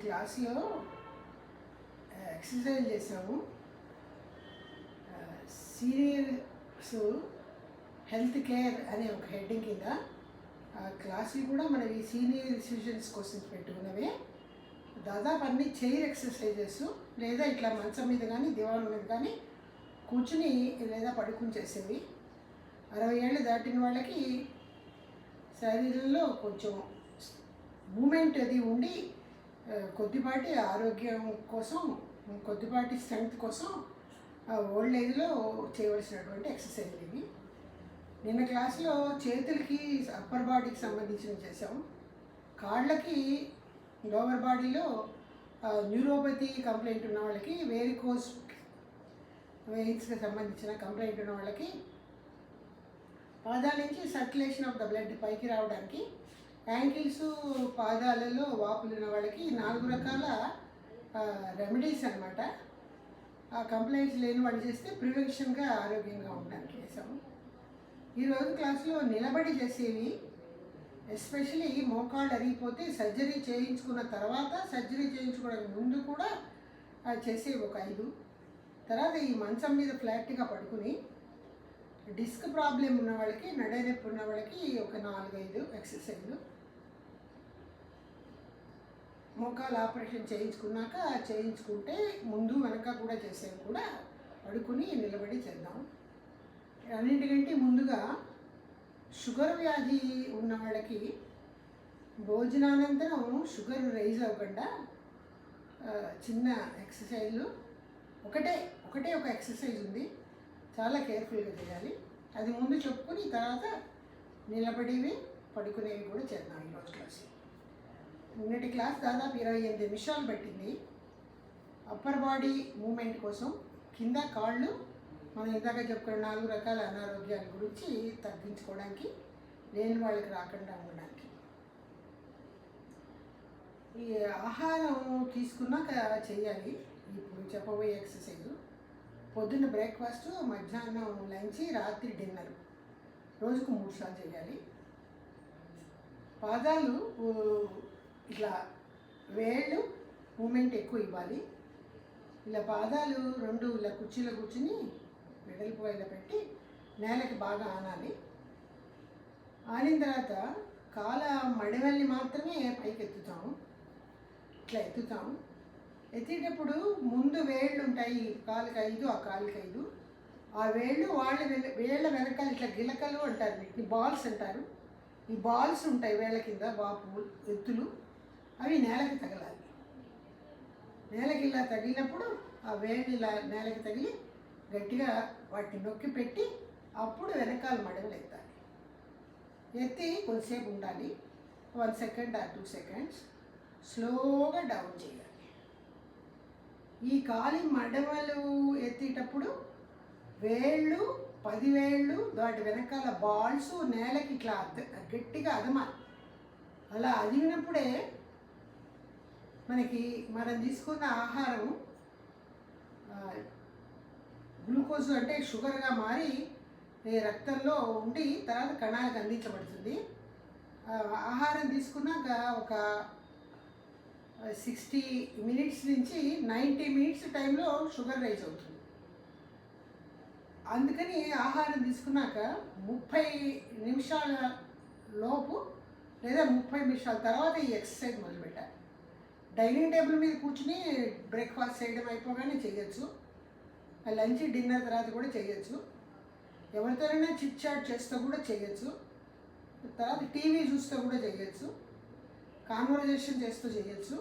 క్లాస్లో ఎక్సర్సైజ్ చేసాము. Seniors health care అనే ఒక హెడ్డింగ్ కింద క్లాసులు కూడా మనవి సీనియర్ సిటిజన్స్ కోసం పెట్టుకున్నవే. దాదాపు అన్ని చైర్ ఎక్సర్సైజెస్, లేదా ఇట్లా మంచం మీద కానీ దివాన్ మీద కానీ కూర్చుని లేదా పడుకుని చేసేవి. 60 ఏళ్ళు దాటిన వాళ్ళకి శరీరంలో కొంచెం మూమెంట్ అది ఉండి కొద్దిపాటి ఆరోగ్యం కోసం, కొద్దిపాటి స్ట్రెంగ్త్ కోసం ఓల్డ్ ఏజ్లో చేయవలసినటువంటి ఎక్సర్సైజ్ ఇవి. నిన్న క్లాస్లో చేతులకి అప్పర్ బాడీకి సంబంధించినవి చేసాము. కాళ్ళకి లోవర్ బాడీలో న్యూరోపతి కంప్లైంట్ ఉన్న వాళ్ళకి, వేరికోస్ వెయిన్స్కి సంబంధించిన కంప్లైంట్ ఉన్న వాళ్ళకి, పాదాల నుంచి సర్క్యులేషన్ ఆఫ్ ద బ్లడ్ పైకి రావడానికి, యాంకిల్స్ పాదాలలో వాపులు ఉన్న వాళ్ళకి 4 రకాల రెమెడీస్ అనమాట. ఆ కంప్లైంట్స్ లేని వాళ్ళు చేస్తే ప్రివెన్షన్గా ఆరోగ్యంగా ఉండడానికి చేసాము. ఈరోజు క్లాసులో నిలబడి చేసేవి, ఎస్పెషలీ మోకాళ్ళు అరిగిపోతే సర్జరీ చేయించుకున్న తర్వాత, సర్జరీ చేయించుకోవడానికి ముందు కూడా చేసేవి ఒక 5. తర్వాత ఈ మంచం మీద ఫ్లాట్గా పడుకుని డిస్క్ ప్రాబ్లం ఉన్న వాళ్ళకి, నడనొప్పి ఉన్న వాళ్ళకి ఒక 4-5 ఎక్సర్సైజ్లు. మోకాలు ఆపరేషన్ చేయించుకున్నాక చేయించుకుంటే ముందు వెనక కూడా చేసేవి కూడా పడుకుని నిలబడి చేద్దాం. అన్నింటికంటే ముందుగా షుగర్ వ్యాధి ఉన్న వాళ్ళకి భోజనానంతరం షుగర్ రైజ్ అవ్వకుండా చిన్న ఎక్సర్సైజ్లు ఒకటే ఒక ఎక్సర్సైజ్ ఉంది, చాలా కేర్ఫుల్గా చేయాలి. అది ముందు చెప్పుకొని తర్వాత నిలబడేవి పడుకునేవి కూడా చేద్దాం ఈరోజు క్లాస్. నిన్నటి క్లాస్ దాదాపు 28 నిమిషాలు పట్టింది. అప్పర్ బాడీ మూమెంట్ కోసం కింద కాళ్ళు మనం ఇందాక చెప్పుకున్న 4 రకాల అనారోగ్యాల గురించి తగ్గించుకోవడానికి, లేని వాళ్ళకి రాకుండా ఉండడానికి. ఈ ఆహారం తీసుకున్నాక చేయాలి. ఇప్పుడు చెప్పబోయే ఎక్సర్సైజు పొద్దున్న బ్రేక్ఫాస్ట్, మధ్యాహ్నం లంచ్, రాత్రి డిన్నర్, రోజుకు 3 సార్లు చేయాలి. పాదాలు ఇట్లా వేళ్ళు మూమెంట్ ఎక్కువ ఇవ్వాలి. ఇలా పాదాలు 2 ఇలా కుర్చీలో కూర్చుని వెడల్పు ఇలా పెట్టి నేలకి బాగా ఆనాలి. ఆనిన తర్వాత కాళ్ళ మడివల్ని మాత్రమే పైకి ఎత్తుతాము. ఇట్లా ఎత్తుతాము. ఎత్తేటప్పుడు ముందు వేళ్ళు ఉంటాయి, కాలుకి 5, ఆ కాలుకి 5. ఆ వేళ్ళు వేళ్ళ వెనకాల ఇట్లా గిలకలు అంటారు, వీటిని బాల్స్ అంటారు. ఈ బాల్స్ ఉంటాయి వేళ్ళ కింద, వాపు ఎత్తులు, అవి నేలకి తగలాలి. నేలకి ఇలా తగిలినప్పుడు ఆ వేళ్ళు ఇలా నేలకి తగిలి గట్టిగా వాటిని నొక్కి పెట్టి అప్పుడు వెనకాల మడవలు ఎత్తాలి. ఎత్తి కొంతసేపు ఉండాలి, 1 సెకండ్ or 2 సెకండ్స్, స్లోగా డౌన్ చేయాలి. ఈ కాలి మడవలు ఎత్తేటప్పుడు వేళ్ళు 10 వేళ్ళు వాటి వెనకాల బాల్స్ నేలకి ఇట్లా గట్టిగా అదమాలి. అలా అదిమినప్పుడే మనకి మనం తీసుకున్న ఆహారం గ్లూకోజ్ అంటే షుగర్గా మారి రక్తంలో ఉండి తర్వాత కణాలకు అందించబడుతుంది. ఆహారం తీసుకున్నాక ఒక 60 మినిట్స్ నుంచి 90 మినిట్స్ టైంలో షుగర్ రైజ్ అవుతుంది. అందుకని ఆహారం తీసుకున్నాక 30 నిమిషాల లోపు లేదా 30 నిమిషాల తర్వాత ఈ ఎక్సర్సైజ్ మొదలుపెట్టాలి. డైనింగ్ టేబుల్ మీద కూర్చుని బ్రేక్ఫాస్ట్ చేయడం అయిపోగానే చేయొచ్చు, లంచ్ డిన్నర్ తర్వాత కూడా చేయొచ్చు, ఎవరితోనైనా చిట్ చాట్ చేస్తూ కూడా చేయొచ్చు, తర్వాత టీవీ చూస్తూ కూడా చేయొచ్చు, కాన్వర్జేషన్ చేస్తూ చేయొచ్చు.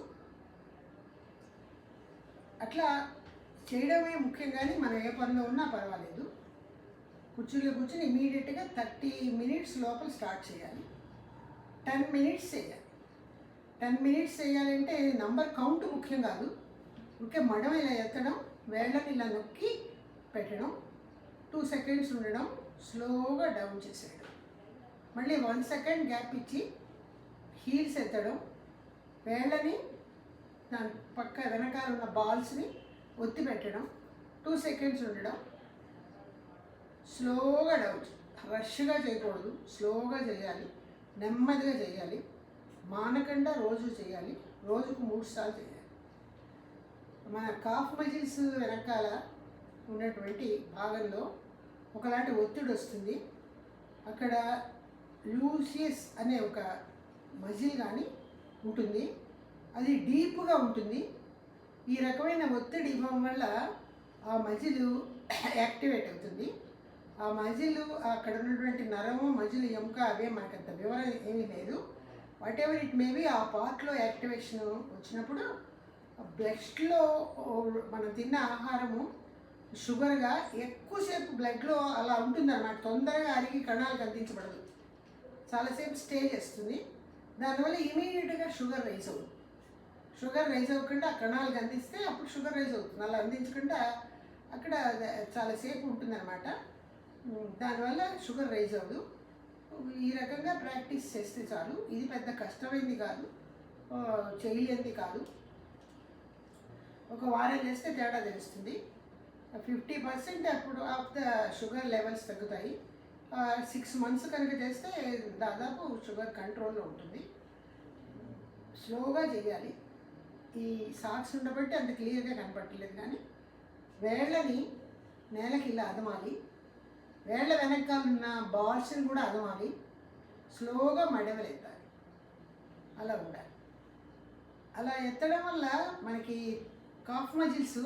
అట్లా చేయడమే ముఖ్యం, కానీ మనం ఏ పనిలో ఉన్నా పర్వాలేదు. కుర్చీలో కూర్చొని ఇమీడియట్గా 30 మినిట్స్ లోపల స్టార్ట్ చేయాలి. 10 మినిట్స్ చేయాలి. 10 మినిట్స్ చేయాలంటే నంబర్ కౌంట్ ముఖ్యం కాదు. ఊరికే మడం ఇలా ఎత్తడం, వేళ్ళని ఇలా నొక్కి పెట్టడం, 2 సెకండ్స్ ఉండడం, స్లోగా డౌన్ చేసేయడం, మళ్ళీ 1 సెకండ్ గ్యాప్ ఇచ్చి హీల్స్ ఎత్తడం, వేళ్ళని దాని పక్క వెనకాల ఉన్న బాల్స్ని ఒత్తి పెట్టడం, 2 సెకండ్స్ ఉండడం, స్లోగా డౌన్. రష్గా చేయకూడదు, స్లోగా చేయాలి, నెమ్మదిగా చేయాలి, మానకుండా రోజు చేయాలి. రోజుకు 3 సార్లు చేయాలి. మన కాఫ్ మజిల్స్ వెనకాల ఉన్నటువంటి భాగంలో ఒకలాంటి ఒత్తిడి వస్తుంది. అక్కడ లూసియస్ అనే ఒక మజిల్ కానీ ఉంటుంది, అది డీప్గా ఉంటుంది. ఈ రకమైన ఒత్తిడి ఇవ్వడం వల్ల ఆ మజిల్ యాక్టివేట్ అవుతుంది. ఆ మజిల్ అక్కడ ఉన్నటువంటి నరము మజిల్ ఎముక అవే మనకంత వివరం ఏమీ లేదు. వాట్ ఎవర్ ఇట్ మేబీ ఆ పార్ట్లో యాక్టివేషన్ వచ్చినప్పుడు బ్లడ్లో మనం తిన్న ఆహారము షుగర్గా ఎక్కువసేపు బ్లడ్లో అలా ఉంటుందన్నమాట. తొందరగా అరిగి కణాలకు అందించబడదు, చాలాసేపు స్టే చేస్తుంది. దానివల్ల ఇమీడియట్గా షుగర్ రైజ్ అవుతుంది. షుగర్ రైజ్ అవ్వకుండా ఆ కణాలకు అందిస్తే అప్పుడు షుగర్ రైజ్ అవుతుంది. అలా అందించకుండా అక్కడ చాలాసేపు ఉంటుందన్నమాట. దానివల్ల షుగర్ రైజ్ అవ్వదు. ఈ రకంగా ప్రాక్టీస్ చేస్తే చాలు. ఇది పెద్ద కష్టమైంది కాదు, చేయలేనిది కాదు. ఒక వారం చేస్తే తేడా తెలుస్తుంది. 50% అప్పుడు ఆఫ్ ద షుగర్ లెవెల్స్ తగ్గుతాయి. 6 months కనుక చేస్తే దాదాపు షుగర్ కంట్రోల్లో ఉంటుంది. స్లోగా చేయాలి. ఈ సాక్స్ ఉండబట్టి అంత క్లియర్గా కనపడలేదు, కానీ వేళ్ళని నేలకి ఇలా అదమాలి, వేళ్ళ వెనకాల ఉన్న బాల్స్ని కూడా అదమాలి, స్లోగా మడవలు ఎత్తాలి. అలా ఉండాలి. అలా ఎత్తడం వల్ల మనకి కాఫ్ మజిల్స్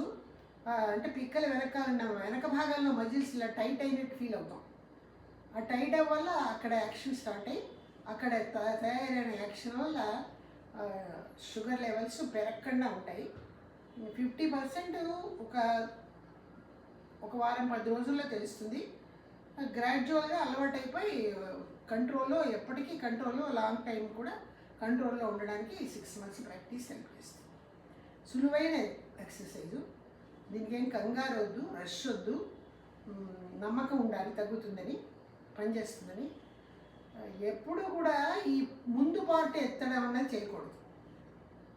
అంటే పిక్కల వెనకాల ఉన్న వెనక భాగాల్లో మజిల్స్ ఇలా టైట్ అయినట్టు ఫీల్ అవుతాం. ఆ టైట్ అవ్వ వల్ల అక్కడ యాక్షన్ స్టార్ట్ అయ్యి అక్కడ తయారైన యాక్షన్ వల్ల షుగర్ లెవెల్స్ పెరగకుండా ఉంటాయి. 50% ఒక వారం 10 రోజుల్లో తెలుస్తుంది. గ్రాడ్యువల్గా అలవాటు అయిపోయి కంట్రోల్లో, ఎప్పటికీ కంట్రోల్లో, లాంగ్ టైం కూడా కంట్రోల్లో ఉండడానికి 6 months ప్రాక్టీస్ హెల్ప్ చేస్తుంది. సులువైన ఎక్సర్సైజు, దీనికి ఏం కంగారు వద్దు, రష్ వద్దు, నమ్మకం ఉండాలి తగ్గుతుందని, పనిచేస్తుందని. ఎప్పుడు కూడా ఈ ముందు పార్ట్ ఎత్తడం అన్నది చేయకూడదు.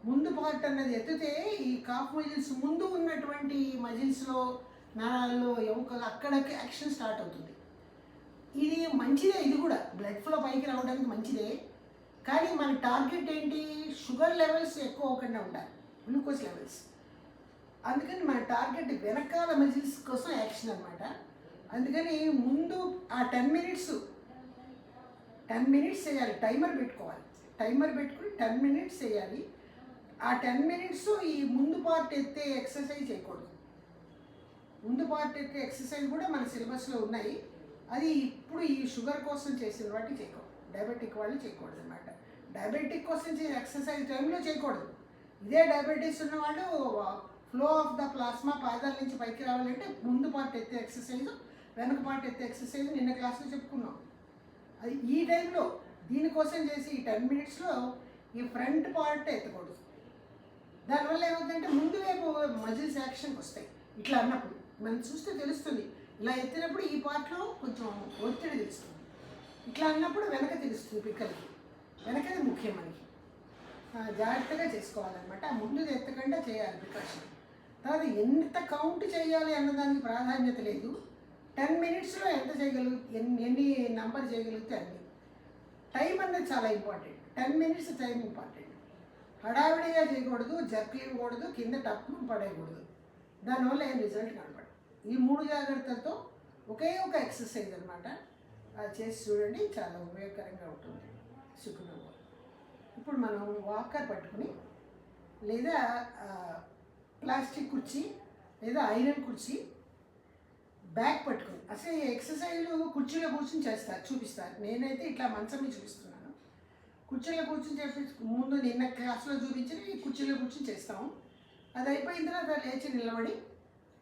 ముందు పార్ట్ అన్నది ఎత్తితే ఈ కాఫ్ మజిల్స్ ముందు ఉన్నటువంటి మజిల్స్లో, నరాల్లో, ఎముకలు అక్కడికి యాక్షన్ స్టార్ట్ అవుతుంది. ఇది మంచిదే, ఇది కూడా బ్లడ్ ఫ్లో పైకి రావడానికి మంచిదే. కానీ మన టార్గెట్ ఏంటి? షుగర్ లెవెల్స్ ఎక్కువ అవ్వకుండా ఉండాలి, గ్లూకోజ్ లెవెల్స్. అందుకని మన టార్గెట్ వెనకాల మజిల్స్ కోసం యాక్షన్ అనమాట. అందుకని ముందు ఆ 10 minutes చేయాలి. టైమర్ పెట్టుకోవాలి. టైమర్ పెట్టుకుని 10 minutes చేయాలి. ఆ 10 minutes ఈ ముందు పార్ట్ ఎత్తే ఎక్సర్సైజ్ చేయకూడదు. ముందు పార్ట్ ఎత్తే ఎక్సర్సైజ్ కూడా మన సిలబస్లో ఉన్నాయి. అది ఇప్పుడు ఈ షుగర్ కోసం చేసిన వాటి చేయకూడదు. డయాబెటిక్ వాళ్ళు చేయకూడదు అనమాట. డయాబెటిక్ కోసం ఎక్సర్సైజ్ టైంలో చేయకూడదు. ఇదే డయాబెటీస్ ఉన్న వాళ్ళు ఫ్లో ఆఫ్ ద ప్లాస్మా పాదాల నుంచి పైకి రావాలంటే ముందు పార్ట్ ఎత్తే ఎక్సర్సైజ్, వెనక పార్ట్ ఎత్తే ఎక్సర్సైజ్ నిన్న క్లాస్లో చెప్పుకున్నాం. అది ఈ టైంలో దీనికోసం చేసి ఈ 10 minutesలో ఈ ఫ్రంట్ పార్ట్ ఎత్తకూడదు. దానివల్ల ఏమవుతుందంటే ముందు వైపు మజిల్స్ యాక్షన్కి వస్తాయి. ఇట్లా అన్నప్పుడు మనం చూస్తే తెలుస్తుంది. ఇలా ఎత్తినప్పుడు ఈ పార్ట్లో కొంచెం ఒత్తిడి తెలుస్తుంది. ఇట్లా అన్నప్పుడు వెనక తెలుస్తుంది, పిక్కలకి వెనకది ముఖ్యం మనకి. జాగ్రత్తగా చేసుకోవాలన్నమాట. ముందు ఎత్తకుండా చేయాలి ప్రికాషన్. తర్వాత ఎంత కౌంట్ చేయాలి అన్నదానికి ప్రాధాన్యత లేదు. 10 minutesలో ఎంత ఎన్ని నంబర్ చేయగలిగితే అన్ని. టైం అన్నది చాలా ఇంపార్టెంట్. 10 minutes time important. హడావిడిగా చేయకూడదు, జర్క్ ఇవ్వకూడదు, కింద టప్పు పడేయకూడదు. దానివల్ల ఏం రిజల్ట్ కనపడదు. ఈ 3 జాగ్రత్తలతో ఒకే ఒక ఎక్సర్సైజ్ అనమాట. అది చేసి చూడండి, చాలా ఉపయోగకరంగా ఉంటుంది. సుఖంగా. ఇప్పుడు మనం వాకర్ పట్టుకుని లేదా ప్లాస్టిక్ కుర్చీ లేదా ఐరన్ కుర్చీ బ్యాక్ పట్టుకుని, అసలు ఈ ఎక్సర్సైజ్లు కుర్చీలో కూర్చొని చూపిస్తారు. నేనైతే ఇట్లా మంచం మీద చూపిస్తున్నాను. కుర్చీలో కూర్చొని ముందు నిన్న క్లాస్లో చూపించి ఈ కుర్చీలో కూర్చొని చేస్తాము. అది అయిపోయిన తర్వాత లేచి నిలబడి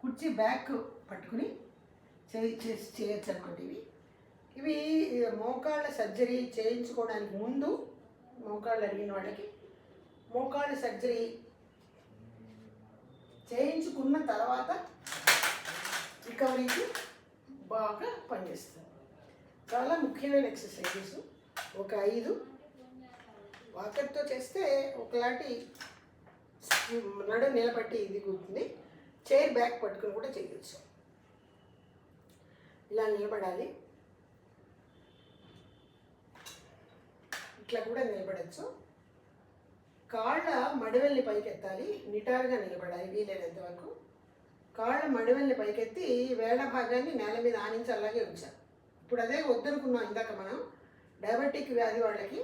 కుర్చీ బ్యాక్ పట్టుకుని చేయొచ్చు అనమాట. ఇవి మోకాళ్ళ సర్జరీ చేయించుకోవడానికి ముందు, మోకాళ్ళు అడిగిన వాళ్ళకి మోకాళ్ళ సర్జరీ చేయించుకున్న తర్వాత రికవరీకి బాగా పనిచేస్తుంది. చాలా ముఖ్యమైన ఎక్సర్సైజెస్. ఒక 5 వాకర్తో చేస్తే ఒకలాంటి నడు నిలబట్టి ఇది కూర్చుంది. చైర్ బ్యాక్ పట్టుకుని కూడా చేయొచ్చు. ఇలా నిలబడాలి, ఇట్లా కూడా నిలబడచ్చు. కాళ్ళ మడివెల్ని పైకెత్తాలి, నిటారుగా నిలబడాలి వీలైనంత వరకు. కాళ్ళ మడివెల్ని పైకెత్తి వేళ్ళ భాగాన్ని నేల మీద ఆనించి అలాగే ఉంచాలి. ఇప్పుడు అదే వద్దనుకున్నాం ఇందాక మనం డయాబెటిక్ వ్యాధి వాళ్ళకి.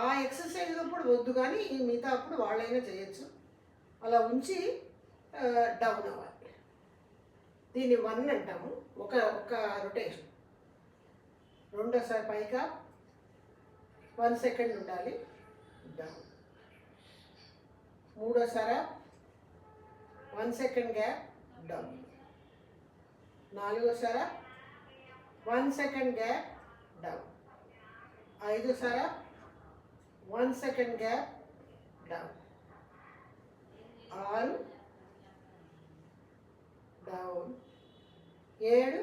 ఆ ఎక్సర్సైజ్ అప్పుడు వద్దు, కానీ మిగతా అప్పుడు వాళ్ళైనా చేయొచ్చు. అలా ఉంచి డౌన్ అవ్వాలి. దీన్ని 1 అంటాము. ఒక రొటేషన్. రెండోసారి పైకా 1 సెకండ్ ఉండాలి, డౌన్. మూడోసారి 1 సెకండ్ గ్యాప్, డౌన్. నాలుగోసారి 1 సెకండ్ గ్యాప్, డౌన్. ఐదోసారి 1 second gap, down. 6 down. 7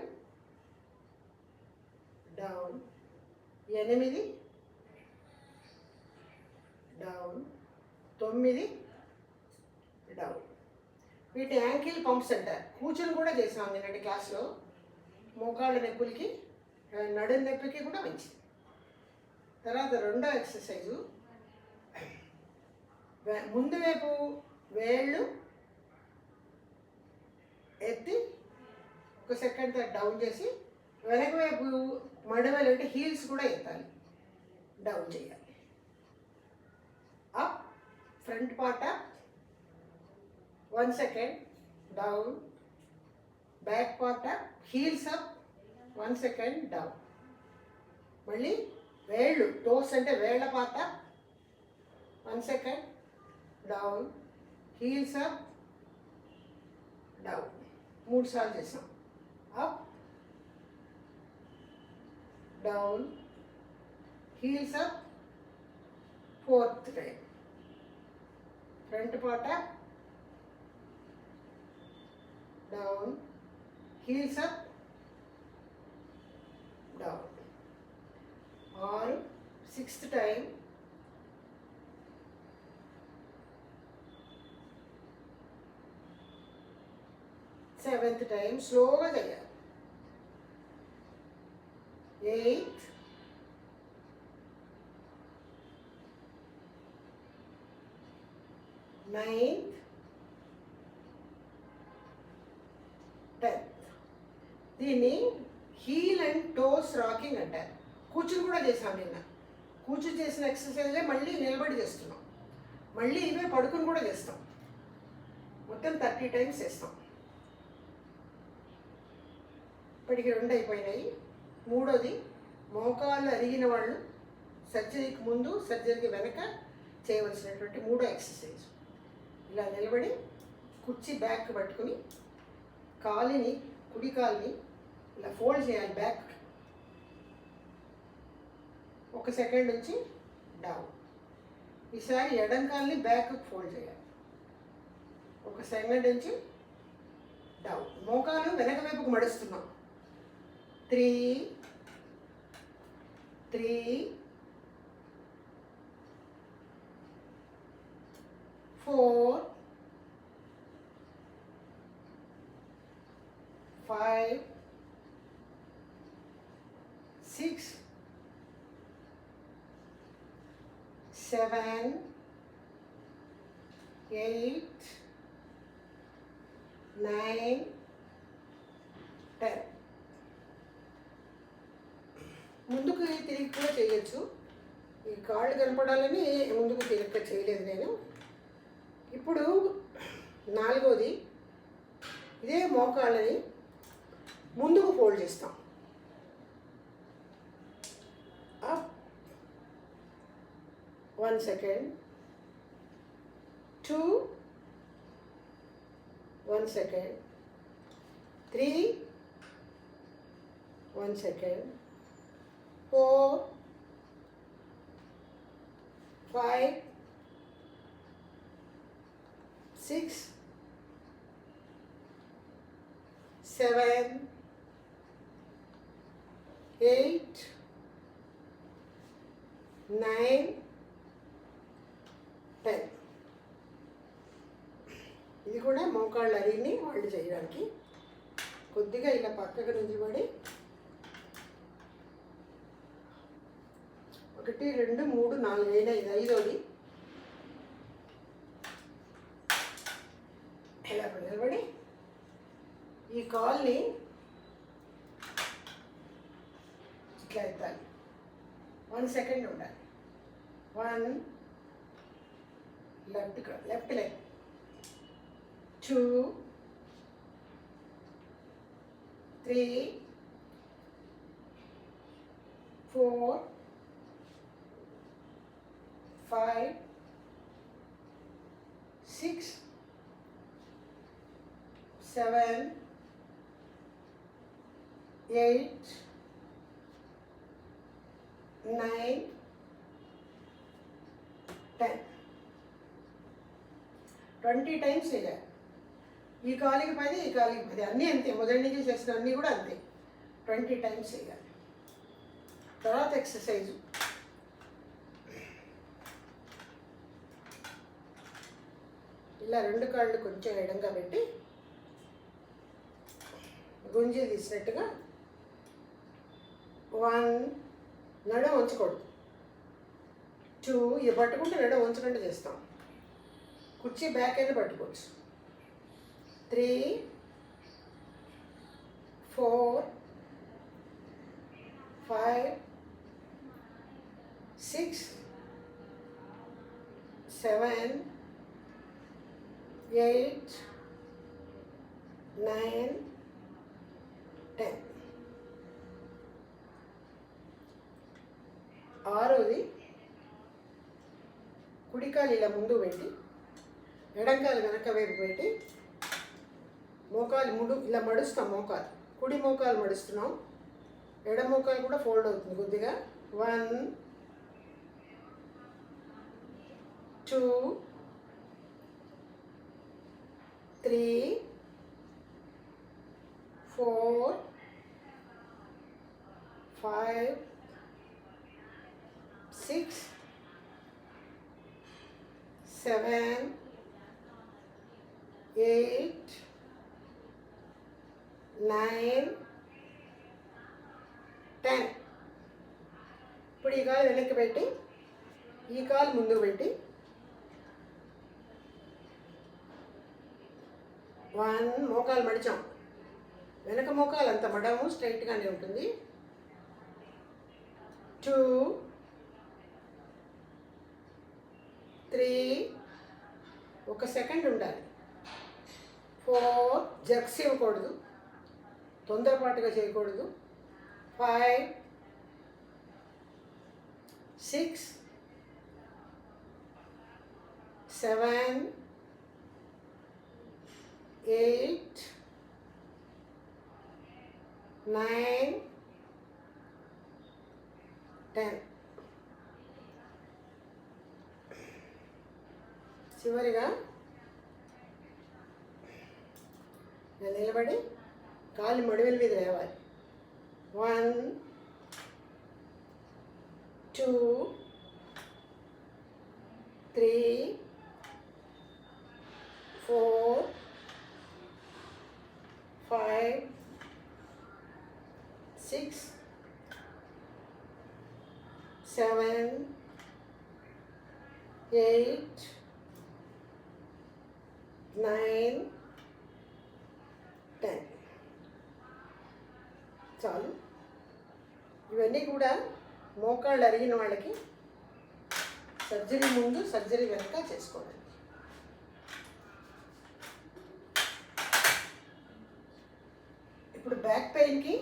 down. 8 down. 9 down. వీటి యాంకిల్ పంప్స్ అంటారు. కూర్చొని కూడా చేసాం నిన్నటి క్లాస్లో. మోకాళ్ళ నొప్పులకి, నడుము నొప్పికి కూడా మంచిది. తర్వాత రెండో ఎక్సర్సైజు, ముందు వైపు వేళ్ళు ఎత్తి 1 సెకండ్ డౌన్ చేసి, వెనక వైపు మడవలు అంటే హీల్స్ కూడా ఎత్తాలి, డౌన్ చేయాలి. Up, front part up, 1 second down. Back part up, heels up, 1 second down. మళ్ళీ వేళ్ళు, టోస్ అంటే వేళ్ళ part up, 1 second down. Heels up, down. 3 సార్లు చేసాం. Up, down, heels up, 4th time. Front part up, down, heels up, down. 6th time. Seventh time స్లోగా చేయాలి. 8th, 9th, 10th. దీన్ని heal and toes rocking అంటారు. కూర్చుని కూడా చేసాం నిన్న. కూర్చుని చేసిన ఎక్సర్సైజే మళ్ళీ నిలబడి చేస్తున్నాం. మళ్ళీ ఇవే పడుకుని కూడా చేస్తాం. మొత్తం 30 టైమ్స్ చేస్తాం. ఇప్పటికి 2 అయిపోయినాయి. మూడోది, మోకాళ్ళు అరిగిన వాళ్ళు సర్జరీకి ముందు, సర్జరీకి వెనక చేయవలసినటువంటి 3వ ఎక్సర్సైజ్. ఇలా నిలబడి కుర్చీ బ్యాక్ పట్టుకుని కాలిని, కుడి కాలిని ఇలా ఫోల్డ్ చేయాలి బ్యాక్. 1 సెకండ్ నుంచి డౌన్. ఈసారి ఎడం కాలిని బ్యాక్ ఫోల్డ్ చేయాలి. 1 సెకండ్ నుంచి డౌన్. మోకాలు వెనక వైపుకు మడుస్తున్నాం. 3, 4, 5, 6, 7, 8, 9, 10. ముందుకు తిరిగి కూడా చేయొచ్చు. ఈ కాళ్ళు కనపడాలని ముందుకు తిరిగి చేయలేదు నేను. ఇప్పుడు 4వది, ఇదే మోకాళ్ళని ముందుకు ఫోల్డ్ చేస్తాం. Up, 1 second. 2, 1 సెకండ్. 3, 1 సెకండ్. 4, 5, 6, 7, 8, 9, 10. ఇది కూడా మోకాళ్ళ అరిగిని వాళ్ళు చేయడానికి. కొద్దిగా ఇలా పక్కకు నిలబడి 1, 2, 3, 4 అయినా ఇది 5వది. ఈ కాల్ని ఇట్లా ఎత్తాలి. 1 సెకండ్ ఉండాలి. 1 లెఫ్ట్ లెగ్, 2 3 4 5 6 7 8 9 10 20 టైమ్స్ చేయాలి. ఈ కాలికి 10, ఈ కాలికి 10, అన్నీ అంతే. మొదటి నుంచి చేసిన అన్నీ కూడా అంతే. 20 టైమ్స్ చేయాలి. తర్వాత ఎక్సర్సైజు ఇలా 2 కాళ్ళు కొంచెం ఎడంగా పెట్టి గుంజి తీసినట్టుగా 1 నడుము ఉంచకూడదు. 2 ఇది పట్టుకుంటే నడుము ఉంచకుండా చేస్తాం. కుర్చీ బ్యాక్ అయినా పట్టుకోవచ్చు. 3 4 5 6 7 8 9 10. ఆరోది కుడికాలు ఇలా ముందు పెట్టి ఎడంకాలు వెనక వైపు పెట్టి మోకాలు ఇలా మడుస్తాం. మోకాలు కుడి మోకాలు మడుస్తున్నాం, ఎడ మోకాలు కూడా ఫోల్డ్ అవుతుంది కొద్దిగా. 1 2 3 4 5 6 7 8 9 10. ఇప్పుడు ఈ కాలు వెనక్కి పెట్టి ఈ కాలు ముందుకు పెట్టి 1 మోకాలు మడిచాం. వెనక మోకాలు అంత మడము స్ట్రైట్గానే ఉంటుంది. 2 3 1 సెకండ్ ఉండాలి. 4 జర్క్స్ ఇవ్వకూడదు, తొందరపాటుగా చేయకూడదు. 5 6 7 8 9 10. చివరిగా నేను నిలబడి కాలు మడివెల మీద లేవాలి. 1 2 3 4 5 6 7 8 9 10. చాలు. ఇవన్నీ కూడా మోకాళ్ళు అరిగిన వాళ్ళకి సర్జరీ ముందు సర్జరీ వెనక చేసుకోవాలి. ఇప్పుడు బ్యాక్ పెయిన్కి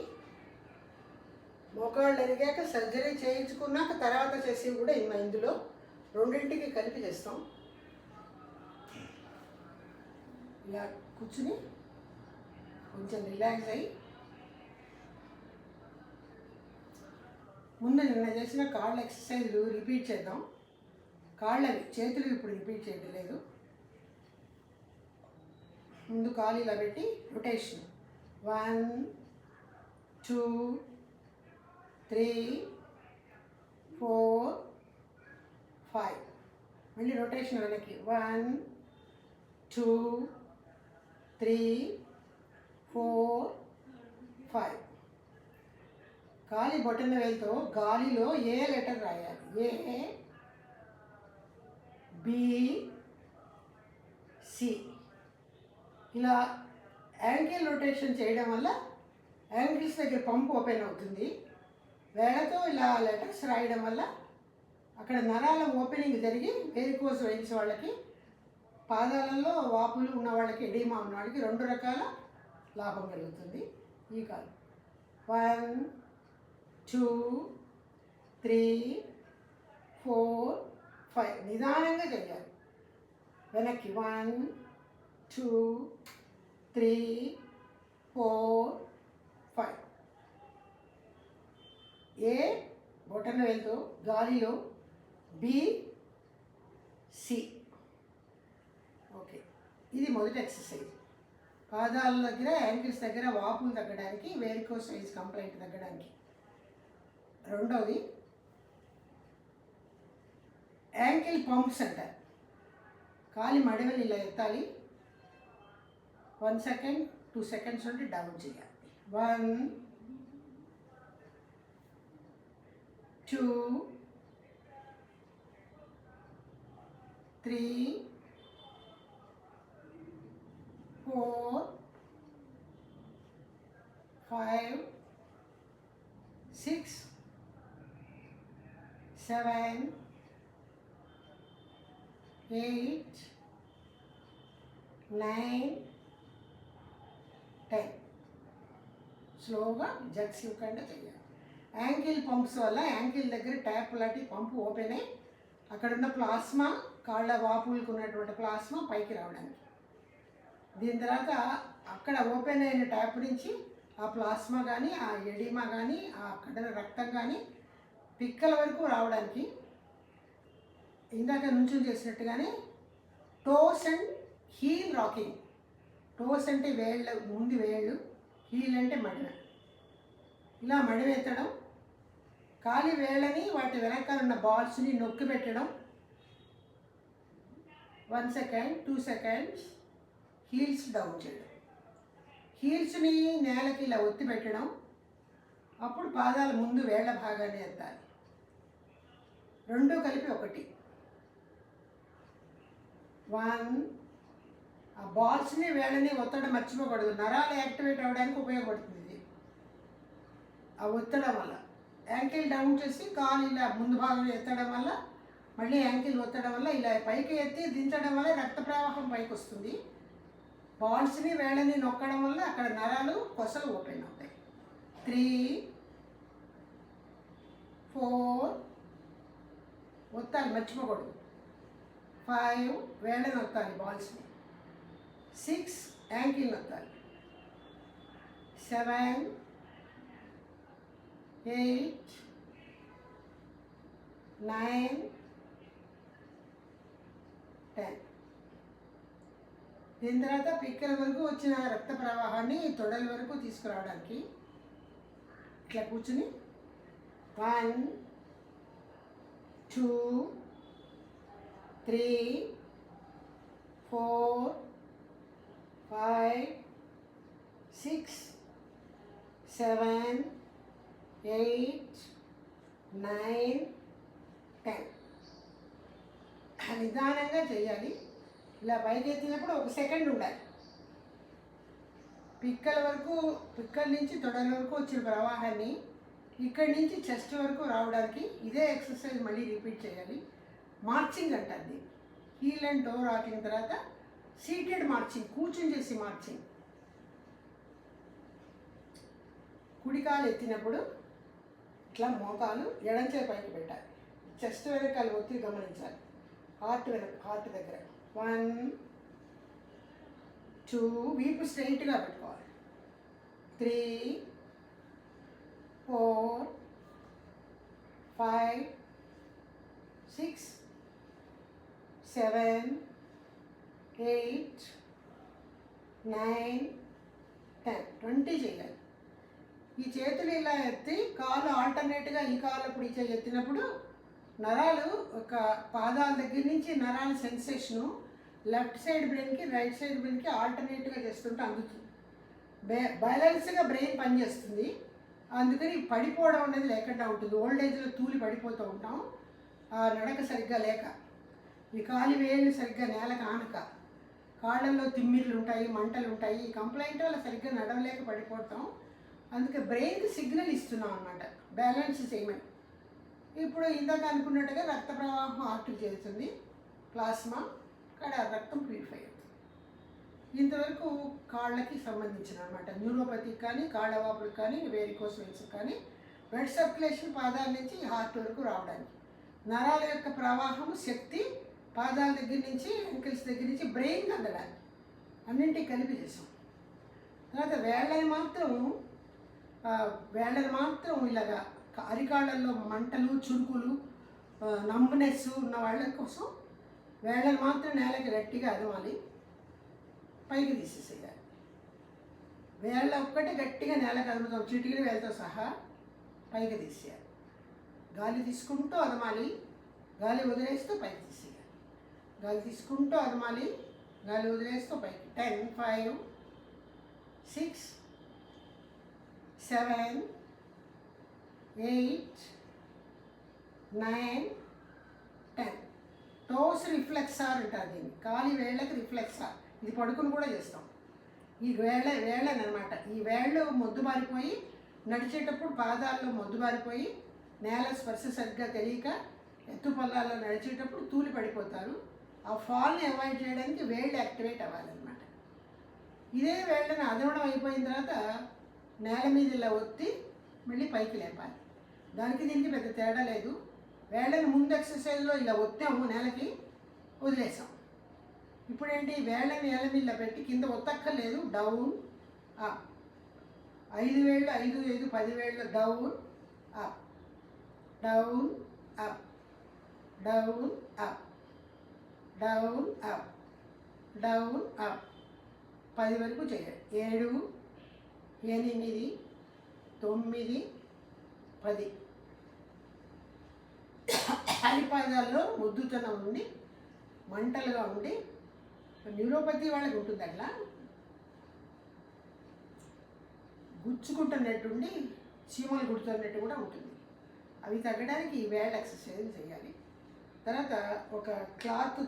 మోకాళ్ళు అరిగాక సర్జరీ చేయించుకున్నాక తర్వాత చేసి కూడా ఇందులో రెండింటికి కలిపి చేస్తాం. ఇలా కూర్చుని కొంచెం రిలాక్స్ అయ్యి ముందు నిన్న చేసిన కాళ్ళ ఎక్సర్సైజ్లు రిపీట్ చేద్దాం. కాళ్ళవి, చేతులు ఇప్పుడు రిపీట్ చేయడం లేదు. ముందు కాలు ఇలా పెట్టి రొటేషన్ 1 2 3 4 5. మళ్ళీ రొటేషన్ వెనక్కి 1 2 3 4 5. కాలి బొటన వేలుతో గాలిలో ఏ లెటర్ రాయాలి. ఏ బి సి ఇలా యాంకిల్ రొటేషన్ చేయడం వల్ల యాంకిల్స్ దగ్గర పంప్ ఓపెన్ అవుతుంది. వేళ్ళతో ఇలా లెటర్స్ రాయడం వల్ల అక్కడ నరాల ఓపెనింగ్ జరిగి వేరికోస్ వెయిన్స్ వాళ్ళకి, పాదాలలో వాపులు ఉన్న వాళ్ళకి, ఎడీమా ఉన్న వాళ్ళకి 2 రకాల లాభం కలుగుతుంది. ఈ కాలు 1 2 3 4 5 నిదానంగా చేయాలి. వెనక్కి 1 2 3 4 5. ఏ బొటన వేలుతో గాలిలో, బి సి. ఓకే, ఇది మొదటి ఎక్సర్సైజ్. పాదాల దగ్గర, యాంకిల్స్ దగ్గర వాపులు తగ్గడానికి, వేరికోస్ వెయిన్స్ కంప్లైంట్ తగ్గడానికి. రెండవది యాంకిల్ పంప్స్ అంటారు. కాలి మడవలు ఇలా ఎత్తాలి. 1 సెకండ్ 2 సెకండ్స్ నుండి డౌన్ చేయాలి. 1 2 3 4 5 6 7 8 9 10. స్లోగా జగ్స్ ఇవ్వకుండా చేయాలి. యాంకిల్ పంప్స్ వల్ల యాంకిల్ దగ్గర ట్యాప్ లాంటి పంపు ఓపెన్ అయ్యి అక్కడున్న ప్లాస్మా, కాళ్ళ వాపులకు ఉన్నటువంటి ప్లాస్మా పైకి రావడానికి. దీని తర్వాత అక్కడ ఓపెన్ అయిన ట్యాప్ నుంచి ఆ ప్లాస్మా కానీ, ఆ ఎడిమా కానీ, ఆ అక్కడ రక్తం కానీ పిక్కల వరకు రావడానికి ఇందాక నుంచుని చేసినట్టుగానే toes and heel rocking. Toes అంటే వేళ్ళు, ముందు వేళ్ళు, హీల్ అంటే మడిమ. ఇలా మడివెత్తడం, కాలి వేళ్ళని వాటి వెనకాల ఉన్న బాల్స్ని నొక్కి పెట్టడం. 1 సెకండ్ 2 సెకండ్స్ హీల్స్ డౌన్ చేయడం. హీల్స్ని నేలకి ఇలా ఒత్తి పెట్టడం. అప్పుడు పాదాల ముందు వేళ్ల భాగాన్ని ఎత్తాలి. 2 కలిపి 1. 1. ఆ బాల్స్ని వేళ్ళని ఒత్తడం మర్చిపోకూడదు. నరాలు యాక్టివేట్ అవ్వడానికి ఉపయోగపడుతుంది ఇది. ఆ ఒత్తడం వల్ల యాంకిల్ డౌన్ చేసి కాలు ఇలా ముందు భాగం ఎత్తడం వల్ల, మళ్ళీ యాంకిల్ ఒత్తడం వల్ల, ఇలా పైకి ఎత్తి దించడం వల్ల రక్త ప్రవాహం పైకి వస్తుంది. బాల్స్ని వేళ్ళని నొక్కడం వల్ల అక్కడ నరాలు, కొసలు ఓపెన్ అవుతాయి. 3 4 ఒత్తాలి, మర్చిపోకూడదు. 5 వేళ్ళని నొక్కాలి బాల్స్ని. 6 యాంకిల్ నొక్కాలి. 7 8 9 10. దీని తర్వాత పిక్కల వరకు వచ్చిన రక్త ప్రవాహాన్ని తొడల వరకు తీసుకురావడానికి ఇట్లా కూర్చుని 1 2 3 4 5 6 7 8 9 10. నిదానంగా చేయాలి. ఇలా పైకి ఎత్తినప్పుడు 1 సెకండ్ ఉండాలి. పిక్కల వరకు, పిక్కల నుంచి తొడల వరకు వచ్చిన ప్రవాహాన్ని ఇక్కడి నుంచి చెస్ట్ వరకు రావడానికి ఇదే ఎక్సర్సైజ్ మళ్ళీ రిపీట్ చేయాలి. మార్చింగ్ అంటారు దీన్ని. హీల్ అండ్ టో రాకింగ్ తర్వాత సీటెడ్ మార్చింగ్, కూర్చుని చేసి మార్చింగ్. కుడికాలు ఎత్తినప్పుడు ఇట్లా మోకాలు ఎడంచే పైకి పెట్టాలి. చెస్ట్ వెనకాల ఒత్తి గమనించాలి. హార్ట్ దగ్గర 1 2 వీపు స్ట్రైట్గా పెట్టుకోవాలి. 3 4 5 6 7 8 9 10. 20 చేయాలి. ఈ చేతులు ఇలా ఎత్తి కాలు ఆల్టర్నేట్గా ఈ కాలు ఇప్పుడు ఈ చేయి ఎత్తినప్పుడు నరాలు ఒక పాదాల దగ్గర నుంచి నరాల సెన్సేషను లెఫ్ట్ సైడ్ బ్రెయిన్కి, రైట్ సైడ్ బ్రెయిన్కి ఆల్టర్నేట్గా చేస్తుంటే అందుతుంది. బ్యాలెన్స్గా బ్రెయిన్ పనిచేస్తుంది. అందుకని పడిపోవడం అనేది లేకుండా ఉంటుంది. ఓల్డ్ ఏజ్లో తూలి పడిపోతూ ఉంటాం, ఆ నడక సరిగ్గా లేక, ఈ కాలి వేళ్ళు సరిగ్గా నేలకు ఆనక. కాళ్ళల్లో తిమ్మిర్లు ఉంటాయి, మంటలు ఉంటాయి. ఈ కంప్లైంట్ వల్ల సరిగ్గా నడవలేక పడిపోతాం. అందుకే బ్రెయిన్కి సిగ్నల్ ఇస్తున్నాం అన్నమాట బ్యాలెన్స్ చేయమని. ఇప్పుడు ఇందాక అనుకున్నట్టుగా రక్త ప్రవాహం హార్ట్కి చేరుతుంది, ప్లాస్మా అక్కడ రక్తం ప్యూరిఫై అవుతుంది. ఇంతవరకు కాళ్ళకి సంబంధించిన అనమాట. న్యూరోపతికి కానీ, కాళ్ళ వాపులకు కానీ, వేరికోస్ వెయిన్స్కి కానీ బ్లడ్ సర్క్యులేషన్ పాదాల నుంచి హార్ట్ వరకు రావడానికి, నరాల యొక్క ప్రవాహము శక్తి పాదాల దగ్గర నుంచి ఎంకిల్స్ దగ్గర నుంచి బ్రెయిన్కి అందడానికి అన్నింటికి కలిపి చేసాం. తర్వాత వేళ్ళని మాత్రం ఇలాగా అరికాళ్ళల్లో మంటలు, చురుకులు, నంబునెస్ ఉన్న వాళ్ళ కోసం వేళ్ళని మాత్రం నేలకి గట్టిగా అదమాలి, పైకి తీసేసేయాలి. వేళ్ళ ఒక్కటి గట్టిగా నేలకు అదుముతాం, చిటికిన వేళ్ళతో సహా పైకి తీసేయాలి. గాలి తీసుకుంటూ అదమాలి, గాలి వదిలేస్తూ పైకి తీసేయాలి. గాలి తీసుకుంటూ అదమాలి, గాలి వదిలేస్తూ పైకి. 10, 5, 6, 7, 8, 9, 10. టోస్ రిఫ్లెక్సార్ అంటారు దీన్ని. కాలి వేళ్ళకి రిఫ్లెక్సార్. ఇది పడుకుని కూడా చేస్తాం. ఈ వేళ్ళనమాట. ఈ వేళ్ళు మొద్దుబారిపోయి నడిచేటప్పుడు పాదాల్లో మొద్దుబారిపోయి నేల స్పర్శ సరిగ్గా తెలియక ఎత్తు పల్లాల్లో నడిచేటప్పుడు తూలి పడిపోతారు. ఆ ఫాల్ని అవాయిడ్ చేయడానికి వేళ్ళు యాక్టివేట్ అవ్వాలన్నమాట. ఇదే వేళ్ళని అదవడం అయిపోయిన తర్వాత నేల మీద ఇలా ఒత్తి మళ్ళీ పైకి లేపాలి. దానికి దీనికి పెద్ద తేడా లేదు. వేళ్ళని ముందు ఎక్సర్సైజ్లో ఇలా ఒత్తాము, నేలకి వదిలేసాం. ఇప్పుడేంటి, వేళ్ళని నేల మీద ఇలా పెట్టి కింద ఒత్తక్కర్లేదు, డౌన్ అప్. 5 వేళ్ళు, 5, 5, 10 వేళ్ళు, down up, down up, down up, down up, down up. 10 వరకు చేయాలి. 7, 8, 9, 10. అరిపాదాల్లో ముద్దుతనం ఉండి మంటలుగా ఉండి, న్యూరోపతి వాళ్ళకి ఉంటుంది అట్లా గుచ్చుకుంటున్నట్టుండి చీమలు గుర్తున్నట్టు కూడా ఉంటుంది. అవి తగ్గడానికి ఈ వేళ్ళ ఎక్సర్సైజ్ చేయాలి. తర్వాత ఒక క్లాత్